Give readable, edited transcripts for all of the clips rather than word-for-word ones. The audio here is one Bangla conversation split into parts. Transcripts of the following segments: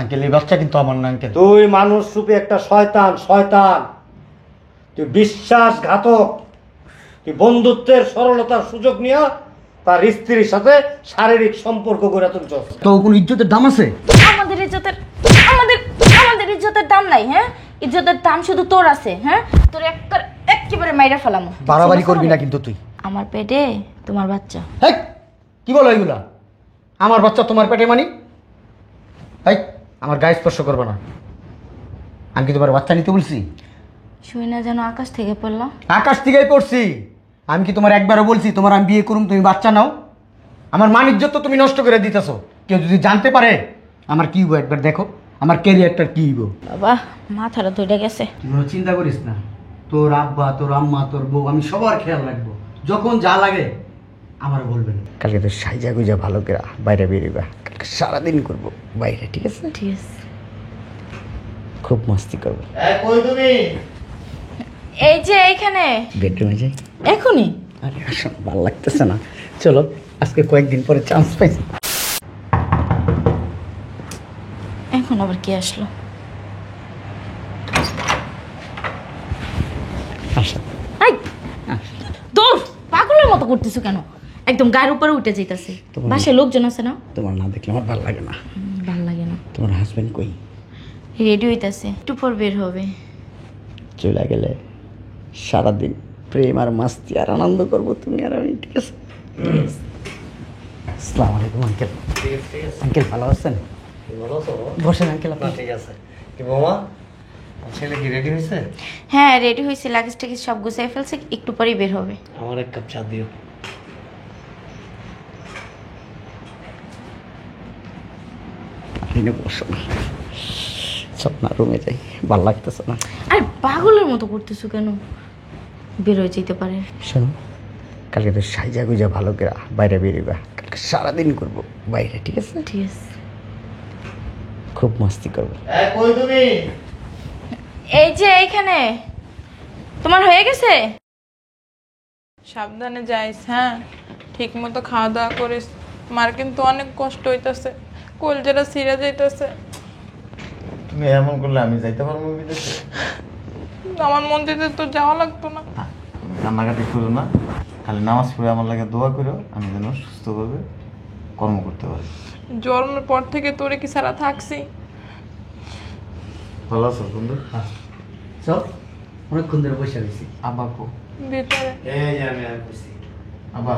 আঙ্কেল এই বাচ্চা কিন্তু আমার না আঙ্কেল। তুই মানুষ রূপে একটা শয়তান, শয়তান। তুই বিশ্বাসঘাতক। তুই বন্ধুত্বের সরলতার সুযোগ নিয়ে তার স্ত্রীর সাথে শারীরিক সম্পর্ক গড়ে তুলছস। তো কোনো ইজ্জতের দাম আছে? আমাদের ইজ্জতের আমাদের ইজ্জতের দাম নাই। হ্যাঁ, ইজ্জতের দাম শুধু তোর আছে। হ্যাঁ, তোর একেবারে মাইরা ফেলামু। বাড়াবাড়ি করবি না কিন্তু তুই। আমার পেটে তোমার বাচ্চা। হেই, কি বলো এগুলা? আমার বাচ্চা তোমার পেটে মানি? হেই, আমার গায়ে স্পর্শ করবে না। আমি কি তোমার বাচ্চা নিতে বলছি? শুই না যেন আকাশ থেকে পড়লো। আকাশ থেকেই পড়ছি। আমি কি তোমার একবারও বলছি তোমার আমি বিয়ে করুম তুমি বাচ্চা নাও? আমার মান ইজ্জত তো তুমি নষ্ট করে দিতেছো। কেউ যদি জানতে পারে আমার কি হইব একবার দেখো, আমার ক্যারিয়ারটা কি হইব। বাবা মাথাটা ধরে গেছে। তুই কোনো চিন্তা করিস না, তোর আব্বা তোর আম্মা তোর বউ আমি সবার খেয়াল রাখবো। যখন যা লাগে আমার বলবেন। কালকে তো সাইজা গুজা ভালো করে বাইরে বেরোবা, কালকে সারাদিন করবো বাইরে, ঠিক আছে? ঠিক আছে। খুব মস্তি করবো। কই তুমি? এই যে এইখানে। বেডরুমে যাই এখনই? আরে আসো, ভালো লাগতেছে না, চলো। আজকে কয়েকদিন পরে চান্স পাইছি। এখন আবার কে আসলো? আসো। আই দূর, পাগলের মতো করতেছো কেন? একদম গায়ের উপরে উঠে যাইতাছে। বাসায় লোকজন আছে না? তোমার না দেখলে আমার ভালো লাগে না। ভালো লাগে না। তোমার হাজবেন্ড কই? রেডি হইতাছে, একটু পর বের হবে। চলে গেলে সারাদিন প্রেম আর মাস্তি আর আনন্দ করবো তুমি আর আমি, ঠিক আছে? আসসালামু আলাইকুম আঙ্কেল। আঙ্কেল ভালো আছেন? বসেন আঙ্কেল। আপনি ঠিক আছে। কি বৌমা, ছেলে কি রেডি হয়েছে? হ্যাঁ রেডি হয়েছে, লাগেজ টাগেজ সব গুছাই ফেলছে, একটু পরেই বের হবে। আমার এক কাপ চা দিও। বসো না, স্বপ্না রুমে যাই, ভালো লাগতেছে না। আরে পাগলের মতো করতেছো কেন? বের হয়ে যেতে পারে। শোনো, কালকে তো সাইজা গুজা ভালো করে বাইরে বেরোবা, কালকে সারাদিন করবো বাইরে, ঠিক আছে? ঠিক আছে। খুব মস্তি করবো। কই তুমি? এই যে এইখানে। তোমার হয়ে গেছে? সাবধানে যাইস, হ্যাঁ, ঠিক মতো খাওয়া দাওয়া করিস। মার কিন্তু অনেক কষ্ট হইতাছে, কলজাটা ছিঁড়ে যাইতেছে। তুমি এমন করলে আমি যাইতে পারবো বিদেশে? আমার মন্দিরে তো যাওয়া লাগতো না। কান্নাকাটি করো না, খালি নামাজ পড়ে আমার লাগে দোয়া করো, আমি যেন সুস্থভাবে কর্ম করতে পারি। জন্মের পর থেকে তোরে কি ছাড়া থাকছি? ভালো আছো বন্ধু? চল, অনেকক্ষণ ধরে বসে রয়েছি। আব্বা কো? ভিতরে। এই আমি আর কইছি আব্বা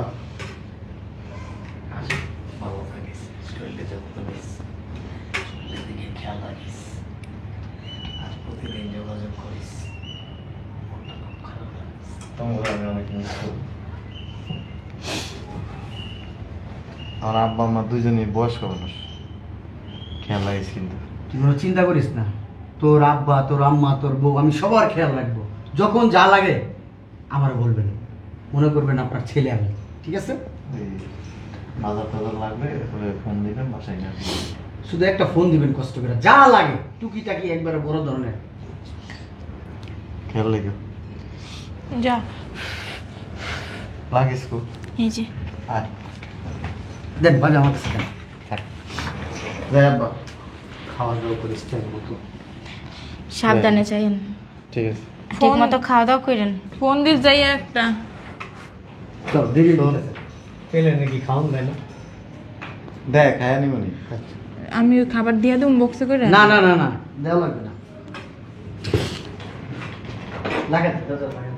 আসো, ভালো থাকিস, শরীরে যত্ন নিস, শরীরের দিকে খেয়াল রাখিস, আর প্রতিদিন যোগাযোগ করিস। মনটা খুব খারাপ লাগছে, তোমাকে আমি অনেক মিস করি। আমার আব্বা আম্মা দুজনই বয়স্ক মানুষ, খেয়াল রাখিস কিন্তু। তুই কোনো চিন্তা করিস না, তোর আব্বা তোর আম্মা তোর বউ আমি সবার খেয়াল রাখবো। যখন যা লাগে আমার বলবেন, মনে করবেন আপনার ছেলে আমি, ঠিক আছে? এই বাজার টাজার লাগবে ফোন দিবেন, বাসায় নিয়ে আসবেন। শুধু একটা ফোন দিবেন কষ্ট করে, যা লাগে টুকিটাকি একবারে বড় ধরনের। খেয়াল রেখো। যা। লাগিস খুব। এই যে আয় দেন ভাবে আমার কাছে দেন। যাই আব্বা। খাওয়া দাওয়া করিস টাইম মতো। সাবধানে যাইন, ঠিক আছে। ঠিক মতো খাওয়া দাওয়া করেন। ফোন দিস যাই একটা। চল দেরি হইতেছে। পেলে নাকি খাওয়ান দেয় না? দেখ হ্যাঁ নিমনি। আমি ওই খাবার দিয়ে দেবো বক্সে করে। না না না না, দেওয়া লাগবে না। লাগাতে লাগে।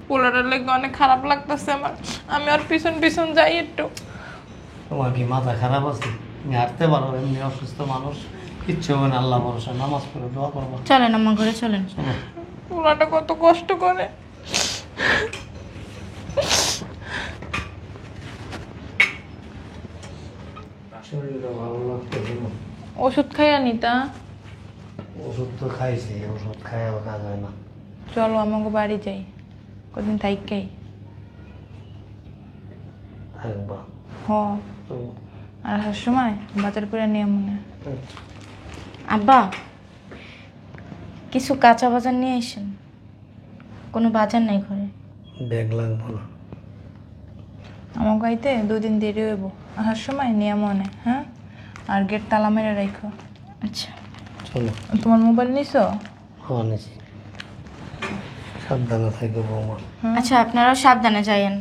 পোলারের লেগে অনেক খারাপ লাগতেছে আমার। আমি আর পিছন পিছন যাই একটু। তোমার কি মাথা খারাপ আছে? তুমি হাঁটতে পারো, এমনি অসুস্থ মানুষ, কিচ্ছু হবে না, আল্লাহ ভরসা, নামাজ পড়ে দোয়া করবো। চলেন আমার ঘরে চলেন। পোলাটা কত কষ্ট করে। শরীরটা ভালো লাগতেছে না। ওষুধ খাইয়া নিতা। ওষুধ তো খাইছি, ওষুধ খাইয়াও কাজ হয় না। চলো আমাকে বাড়ি যাই, কদিন থাইকাই। থাকবা? হ, আর আসার সময় বাজার করে নিয়ে মনে। আব্বা কিছু কাঁচা বাজার নিয়ে আসেন, কোনো বাজার নাই ঘরে। ব্যাগ লাগবো না। আমার গাইতে 2 দিন দেরি হইব, আসার সময় নিয়ে মনে, হ্যাঁ? আর গেট তালা মেরে রাখো। আচ্ছা চলো। তোমার মোবাইল নিছো? অনেছি, সাবধানে থাকবে বৌমা। আচ্ছা আপনারাও সাবধানে যাইয়েন,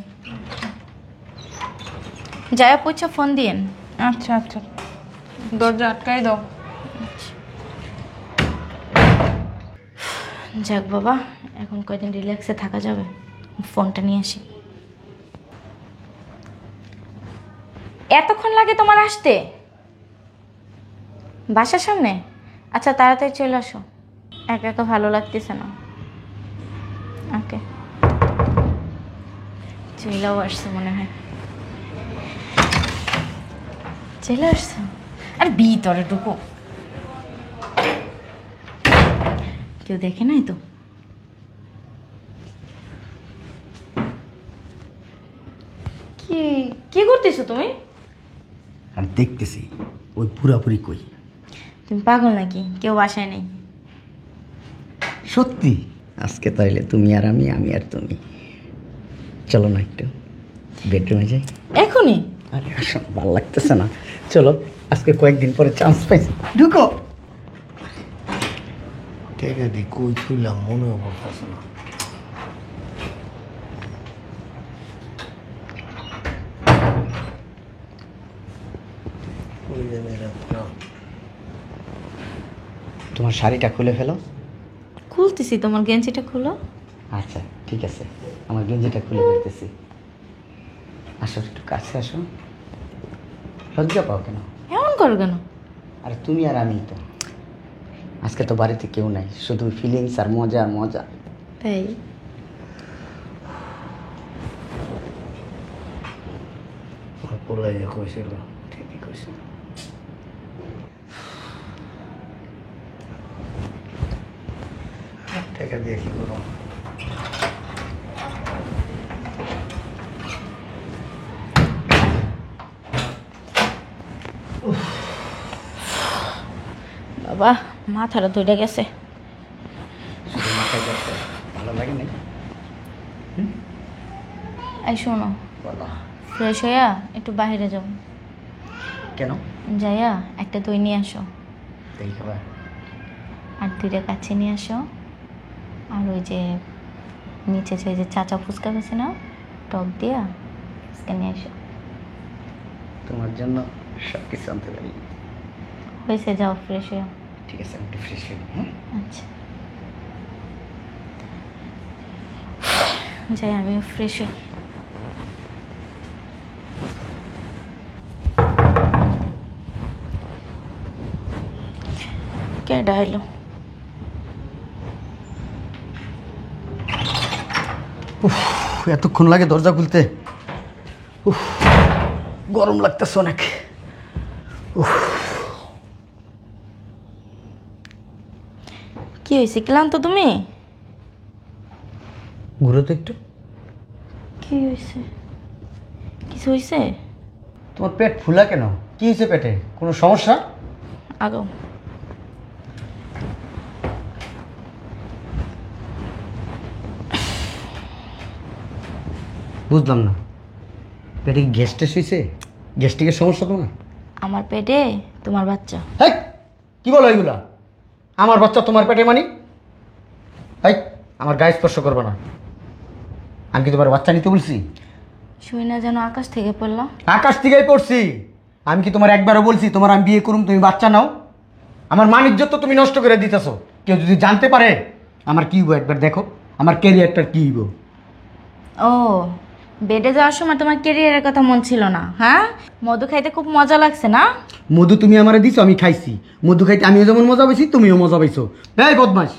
যাইয়া পৌঁছা ফোন দিয়েন। আচ্ছা আচ্ছা, দরজা আটকাই দাও। যাক বাবা, এখন কয়দিন রিল্যাক্সে থাকা যাবে। ফোনটা নিয়ে আসি। এতক্ষণ লাগে তোমার আসতে বাসার সামনে? আচ্ছা তাড়াতাড়ি চলে আসো, একা একা ভালো লাগতেছে না। ওকে, চলেও আসছে মনে হয়। চলে আসছে, আর ভিতরে ঢুকো, কেউ দেখে নাই তো? কি কি করতেছো তুমি? আর দেখতেছি ওই পুরাপুরি কই। তুমি পাগল নাকি? কেউ বাসায় নেই। সত্যি? আজকে তাইলে তুমি আর আমি, আমি আর তুমি। চলো না একটু বেডরুমে যাই। এখনই? আরে আসো, ভালো লাগতেছে না, চলো। আজকে কয়েকদিন পরে চান্স পাইছি, ঢুকো। ঠিক আছে, কই ছুইলাম মনেও পড়তেছে না। ওই যে মেয়েরা না, তোমার শাড়িটা খুলে ফেলো। খুলতেছি, তোমার গেঞ্জিটা খুলো। আচ্ছা ঠিক আছে, আমার গেঞ্জিটা খুলে ফেলতেছি। আসো একটু কাছে আসো। লজ্জা পাও কেন? এমন করো কেন? আরে তুমি আর আমি তো, আজকে তো বাড়িতে কেউ নাই, শুধু ফিলিংস আর মজা আর মজা। তাই? আমার পোলাই যে কইছিল ঠিকই কইছিল। টাকা দিয়ে কি করো? বাবা মাথাটা ধরে গেছে। শুধু মাথায় যাচ্ছে, ভালো লাগে নাই? এই শোনো, বলো। ফ্রেশ হইয়া একটু বাইরে যাও, কেন? যাইয়া একটা দই নিয়ে আসো, দেখি খাবার। আর দুইটা কাছে নিয়ে আসো, আর ওই যে নিচে যে ওই যে চাচা ফুচকা গেছে না, টক দিয়া ফুচকা নিয়ে আসো। তোমার জন্য সব কিছু আনতে পারি। হয়েছে, যাও ফ্রেশ হইয়া। ঠিক আছে, আমি একটু ফ্রেশ হই। হ্যাঁ আচ্ছা যাই, আমিও ফ্রেশ হই। কেডা এলো? এতক্ষণ লাগে দরজা খুলতে? উফ, গরম লাগতেছে অনেক। কি হয়েছে, ক্লান্ত তুমি? ঘুরো তো একটু। কি হয়েছে? কিছু হয়েছে? তোমার পেট ফুলা কেন? কি হয়েছে পেটে? কোনো সমস্যা? আগো বুঝলাম না, পেটে কি গ্যাস টেস হয়েছে? গ্যাস্ট্রিকের সমস্যা তোমার? আমার পেটে তোমার বাচ্চা। হ্যাঁ, কি বলো এগুলা? আমার বাচ্চা তোমার পেটে মানি? হ্যাঁ, আমার গায়ে স্পর্শ করবে না। আমি কি তোমার বাচ্চা নিতে বলছি? শুই না যেন আকাশ থেকে পড়লাম। আকাশ থেকেই পড়ছি। আমি কি তোমার একবারও বলছি তোমার আমি বিয়ে করুম তুমি বাচ্চা নাও? আমার মান ইজ্জত তো তুমি নষ্ট করে দিতেছো। কেউ যদি জানতে পারে আমার কি হইব, একবার দেখো আমার ক্যারিয়ারটা কি হইব। ও, বেডে যাওয়ার সময় তোমার ক্যারিয়ারের কথা মন ছিল না? হ্যাঁ, মধু খাইতে খুব মজা লাগছে না? মধু তুমি আমারে দিছো, আমি খাইছি। মধু খাইতে আমিও যেমন মজা পাইছি, তুমিও মজা পাইছো। এই বদমাস,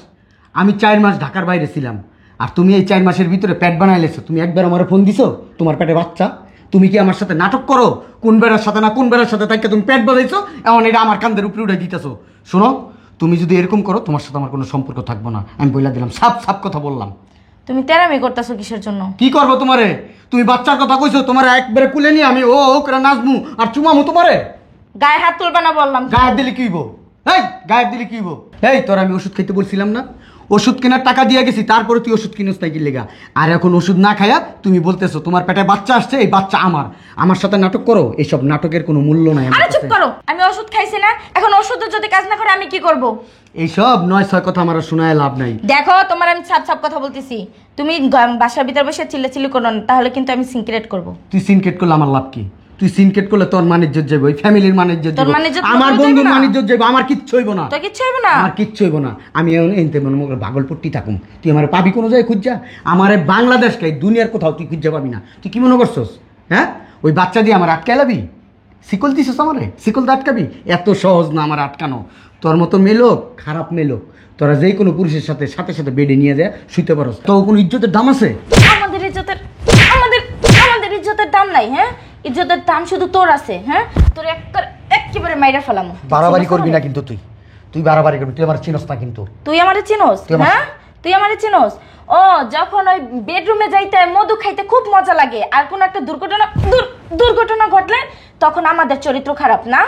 আমি 4 মাস ঢাকার বাইরে ছিলাম, আর তুমি এই 4 মাসের ভিতরে পেট বানাই লেছো। তুমি একবার আমার ফোন দিছো তোমার পেটে বাচ্চা? তুমি কি আমার সাথে নাটক করো? কোন বেড়ার সাথে না কোন বেড়ার সাথে তাইকে তুমি পেট বাঁধাইছো, এমন এটা আমার কান্দের উপরে উঠে দিতেছো। শোনো, তুমি যদি এরকম করো তোমার সাথে আমার কোনো সম্পর্ক থাকবো না। আমি বইলা দিলাম, সাপ সাপ কথা বললাম। তুমি তেরামি করতেছো কিসের জন্য? কি করবো তোমারে? তুমি বাচ্চার কথা কইছো, তোমার একবারে কুলে নিয়ে আমি ও ও করে নাচমু আর চুমামু তোমারে? গায়ে হাত তুলবা না বললাম। গায়ের দিলে কি হইব? এই গায়ের দিলে কি হইব? এই তোর আমি ওষুধ খাইতে বলছিলাম না? ওষুধ কেনার টাকা দিয়ে গেছি, তারপরে তুই ওষুধ কিনিস তাই কি লেগা? আর এখন ওষুধ না খায়া তুমি বলতেছো তোমার পেটে বাচ্চা আসছে, এই বাচ্চা আমার সাথে নাটক করো। এইসব নাটকের কোনো মূল্য নাই আমার আরে চুপ কাছে। করো, আমি ওষুধ খাইছি না, এখন ওষুধ যদি কাজ না করে আমি কি করব? এইসব 9-6 কথা আমার আর শোনায় লাভ নাই। দেখো তোমার আমি সাপ সাপ কথা বলতেছি, তুমি বাসার ভিতর বসে চিল্লাচিল্লি করো না, তাহলে কিন্তু আমি সিনক্রেট করব। তুই সিনকেট করলে আমার লাভ কি? তুই সিনকেট করলে তোর মানিজ্জত যাবে, ওই ফ্যামিলির মানিজ্জত তোর যাবে, মানিজ্জত আমার তোর বন্ধুর যাইবো না? মানিজ্জত যাবে, আমার কিচ্ছু হইব না। তো কিচ্ছু হইব না? আমার কিচ্ছু হইব না। আমি এখন এনতে মনে মনে ভাগলপুরটি থাকুম, তুই আমার পাবি কোনো জায়গায় খুঁজা? আমার বাংলাদেশকে দুনিয়ার কোথাও তুই খুঁজা পাবি না। তুই কি মনে করছস? হ্যাঁ, ওই বাচ্চা দিয়ে আমার আটকে লাবি? শিকল দিছিস আমারে, শিকল তো আটকাবি? এত সহজ না আমার আটকানো। তোর মতো মেলোক, খারাপ মেলোক, তোরা যে কোনো পুরুষের সাথে সাথে সাথে বেডে নিয়ে যায় শুইতে পারস, তো কোনো ইজ্জতের দাম আছে? আমাদের ইজ্জতের আমাদের ইজ্জতের দাম নাই। হ্যাঁ, ইজ্জতের দাম শুধু তোর আছে। হ্যাঁ, তোর একেবারে মাইরা ফেলামো। বাড়াবাড়ি করবি না কিন্তু, তুই বাড়াবাড়ি করবি। তুই আমার চিনস না কিন্তু। তুই আমারে চিনোস? হ্যাঁ, তুই আমারে চিনোস? ও যখন ওই বেডরুমে যাইতে মধু খাইতে খুব মজা লাগে, আর কোন একটা দুর্ঘটনা ঘটলে তখন আমাদের চরিত্র খারাপ না?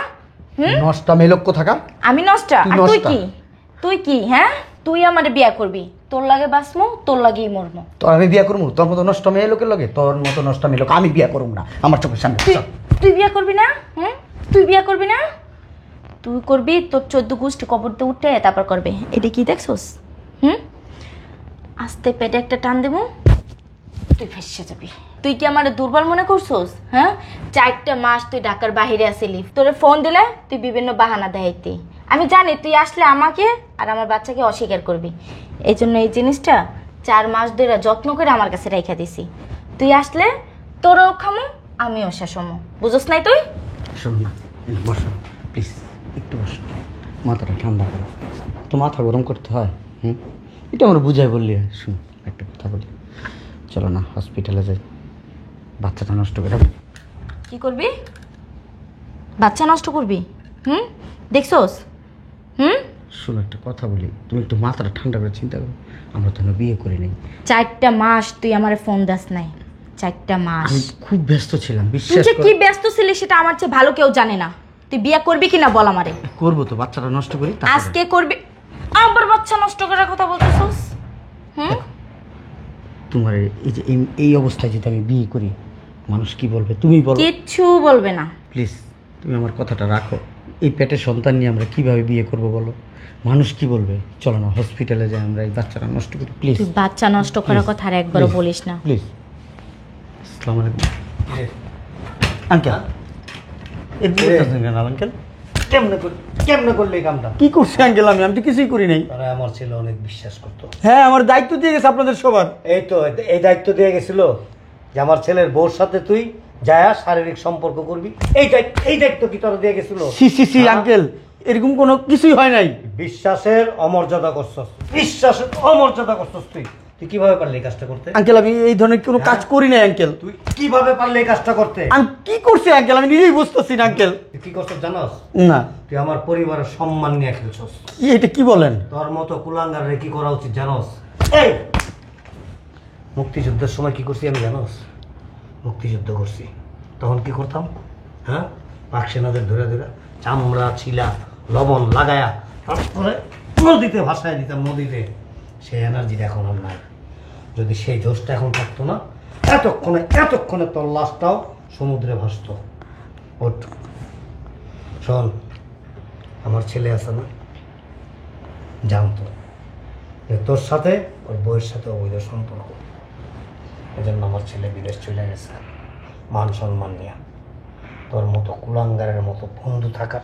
নষ্টা মেলোক কোথাকা? আমি নষ্ট? আর তুই কি? হ্যাঁ, তুই আমারে বিয়া করবি, তোর লাগে বাসমু, তোর লাগেই মরমু। তোর আমি বিয়া করবো? তোর মতো নষ্ট মেয়ে লোকের লগে? তোর মতো নষ্ট মেয়ে লোক আমি বিয়া করবো না, আমার চোখের সামনে। তুই বিয়া করবি না? হ্যাঁ, তুই বিয়া করবি না? তুই করবি, তোর 14 গোষ্ঠী কবরতে উঠে তারপর করবে। এটা কি দেখছস? আস্তে পেটে একটা টান দেবো, তুই ফেসে যাবি। তুই কি আমার দুর্বল মনে করছস? হ্যাঁ, 4টা মাস তুই ঢাকার বাহিরে আসিলি, তোরে ফোন দিলে তুই বিভিন্ন বাহানা দেখাইতি। আমি জানি তুই আসলে আমাকে আর আমার বাচ্চাকে অস্বীকার করবি, এই জন্য এই জিনিসটা 4 মাস ধরে যত্ন করে আমার কাছে রেখে দিছি। তুই আসলে তোরও খামো, আমিও শেষ হমো। বুঝস নাই তুই? শোন না, বসো প্লিজ, একটু বসো, মাথাটা ঠান্ডা করো। তো মাথা গরম করতে হয়? এটা আমরা বুঝাই বললি। শুন, একটা কথা বলি, চলো না হসপিটালে যাই, বাচ্চাটা নষ্ট করে। কি করবি? বাচ্চা নষ্ট করবি? দেখছস? শোন, একটা কথা বলি, তুমি একটু মাথাটা ঠান্ডা করে চিন্তা করো। আমরা তো বিয়ে করি নাই। 4টা মাস তুই আমার ফোন দাস নাই, 4টা মাস। আমি খুব ব্যস্ত ছিলাম, তুই বিশ্বাস যে কর। কি ব্যস্ত ছিলি সেটা আমার চেয়ে ভালো কেউ জানে না। তুই বিয়ে করবি কিনা বল আমারে। করবো তো, বাচ্চাটা নষ্ট করি তারপরে। আজকে করবি, আবার বাচ্চা নষ্ট করার কথা বলতেছস? তোমার এই যে এই অবস্থায় যদি আমি বিয়ে করি, মানুষ কি বলবে তুমি বলো? কিচ্ছু বলবে না। প্লিজ তুমি আমার কথাটা রাখো। এই পেটে সন্তান নিয়ে আমরা কিভাবে বিয়ে করব বলো? মানুষ কি বলবে? চলো না হসপিটালে যাই, আমরা এই বাচ্চাটা নষ্ট করি প্লিজ। তুই বাচ্চা নষ্ট করার কথা আর একবারও বলিস না প্লিজ। আসসালামু আলাইকুম আঙ্কেল। আঙ্কেল কেমনে করলে এই কামটা? কি করছি আঙ্কেল? আমি তো কিছুই করি নাই। তারা আমার ছেলে অনেক বিশ্বাস করতো। হ্যাঁ, আমার দায়িত্ব দিয়ে গেছে আপনাদের সবার। এই তো এই দায়িত্ব দিয়ে গেছিল যে আমার ছেলের বউর সাথে তুই যায়া শারীরিক সম্পর্ক করবি। এই দায়িত্ব কি তোরা দিয়ে গেছিল? সি আঙ্কেল, এরকম কোনো কিছুই হয় নাই। বিশ্বাসের অমর্যাদা করছস, বিশ্বাসের অমর্যাদা করছস। তুই কিভাবে পারলি এই কাজটা করতে? আঙ্কেল, আমি এই ধরনের কোনো কাজ করি নাই আঙ্কেল। তুই কিভাবে পারলি এই কাজটা করতে? আমি কি করছি আঙ্কেল? আমি নিজেই বুঝতেছি না আঙ্কেল। তুই কি করছস জানোস? না। তুই আমার পরিবারের সম্মান নিয়ে খেলছস। এটা কি বলেন? তোর মতো কুলাঙ্গারে কি করা উচিত জানোস? এই মুক্তিযুদ্ধের সময় কি করছি আমি জানোস? মুক্তিযুদ্ধ করছি, তখন কি করতাম? হ্যাঁ, পাক সেনাদের ধরে ধরে চামড়া ছিলা লবণ লাগায়া তারপরে নদীতে ভাসায় দিতাম, নদীতে। সেই এনার্জিটা এখন আর নাই। যদি সেই জোশটা এখন থাকতো না, এতক্ষণে তোর লাশটাও সমুদ্রে ভাসত। ওঠ, শোন, আমার ছেলে আছে না, জানতো যে তোর সাথে ওর বউয়ের সাথে অবৈধ সম্পর্ক। এজন্য আমার ছেলে বিদেশ চলে গেছে মান সম্মান নিয়ে। তোর মতো কুলাঙ্গারের মতো বন্ধু থাকা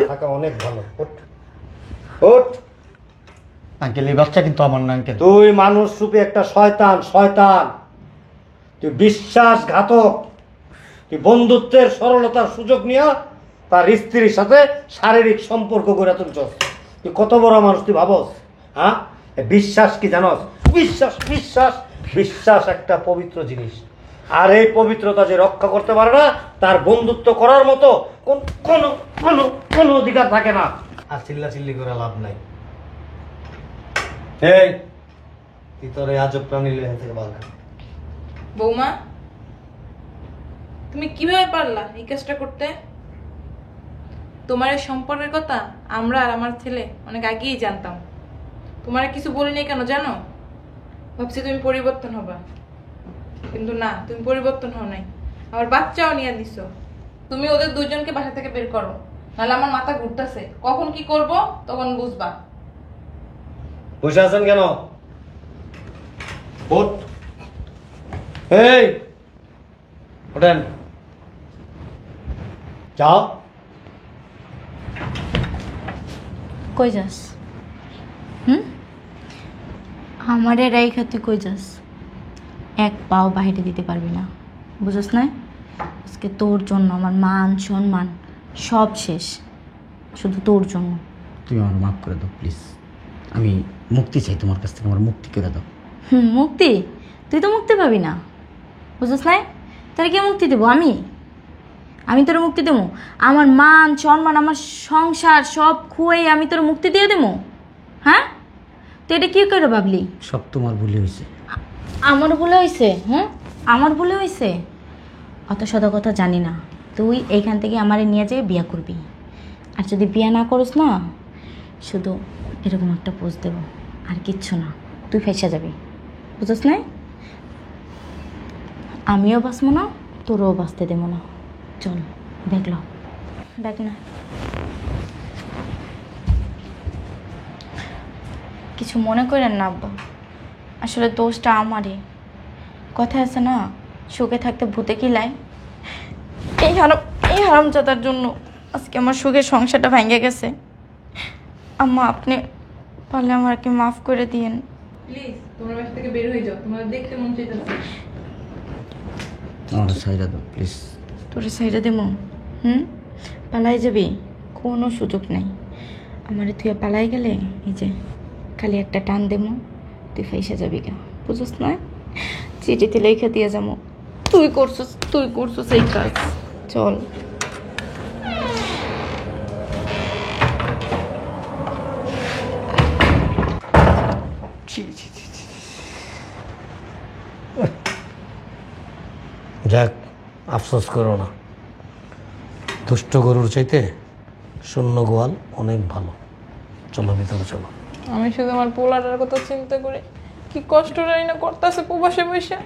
থাকা অনেক ভালো। ওঠ আঙ্কেল, এই বাচ্চা কিন্তু আমার না আঙ্কেল। তুই মানুষ রূপে একটা শয়তান। তুই বিশ্বাসঘাতক। তুই বন্ধুত্বের সরলতার সুযোগ নিয়ে তার স্ত্রীর সাথে শারীরিক সম্পর্ক গড়ে তুলছস। তুই কত বড় মানুষ তুই ভাবস? হ্যাঁ, বিশ্বাস কি জানস? বিশ্বাস একটা পবিত্র জিনিস, আর এই পবিত্রতা যে রক্ষা করতে পারে না, তার বন্ধুত্ব করার মতো কোনো অধিকার থাকে না। আর চিল্লাচিল্লি করে লাভ নাই। এই তুই তোর এই আজব প্রাণী লেখা থেকে বাধা। বৌমা, তুমি কিভাবে পারলা এই কাজটা করতে? তোমার এই সম্পর্কের কথা আমরা আর আমার ছেলে অনেক আগেই জানতাম। তোমার কিছু বলিনি কেন জানো? ভাবছি তুমি পরিবর্তন হবা, কিন্তু না, তুমি পরিবর্তন হও নাই। আমার বাচ্চাও নিয়ে দিছো। তুমি ওদের দুজনকে বাসা থেকে বের করো, নাহলে আমার মাথা ঘুরতেছে। কখন কি করব তখন বুঝবা। বসে আছেন কেন? ওঠ, এই ওঠেন, যাও। কই যাস? আমারে রাইখা তুই কই যাস? এক পাও বাইরে দিতে পারবি না, বুঝছ না? আজকে তোর জন্য আমার মান সম্মান সব শেষ, শুধু তোর জন্য। তুমি আমার মাফ করে দাও প্লিজ। আমি মুক্তি চাই তোমার কাছ থেকে, আমার মুক্তি করে দাও। মুক্তি? তুই তো মুক্তি পাবি না, বুঝছ না? তাহলে কে মুক্তি দেবো? আমি তোর মুক্তি দেবো? আমার মান সম্মান আমার সংসার সব খুঁয়ে আমি তোর মুক্তি দিয়ে দেবো? হ্যাঁ, তুই এটা কী করে ভাবলি? সব তোমার ভুলে হয়েছে। আমার ভুলে হয়েছে? হ্যাঁ, আমার ভুলে হয়েছে? অত শত কথা জানি না। তুই এইখান থেকে আমারে নিয়ে যেয়ে বিয়ে করবি, আর যদি বিয়ে না করিস না, শুধু এরকম একটা পোজ দেবো, আর কিচ্ছু না। তুই ফেসে যাবি, বুঝছ না? আমিও বাঁচবো না, তোরও বাঁচতে দেবো না। চল দেখল, দেখ না। কিছু মনে করেন না আব্বা, আসলে দোষটা আমারই। কথা আছে না, সুখে থাকতে ভূতে কিলায়। এই হারামজাদার জন্য আজকে আমার সুখের সংসারটা ভেঙে গেছে। আম্মা, আপনি পারলে আমাকে মাফ করে দিয়েন প্লিজ। তোমার বাসা থেকে বের হয়ে যাও, তোমার দেখতে মন চাইতেছে। আমার সাইডা দাও প্লিজ। তোর সাইডে দেবো? পালাই যাবি? কোনো সুযোগ নাই। আমারে তুই পালাই গেলে এই যে খালি একটা টান দেবো, তুই ফাইসা যাবি গা, বুঝছ না? চিঠিতে লেখা দিয়ে যাবো তুই করছিস এই কাজ। চল। যাক, আফসোস করো না। দুষ্ট গরুর চাইতে শূন্য গোয়াল অনেক ভালো। চলো ভিতরে চলো। আমি শুধু আমার পোলাটার কথা চিন্তা করে কি কষ্ট রাই না করতেছে প্রবাসে বসে।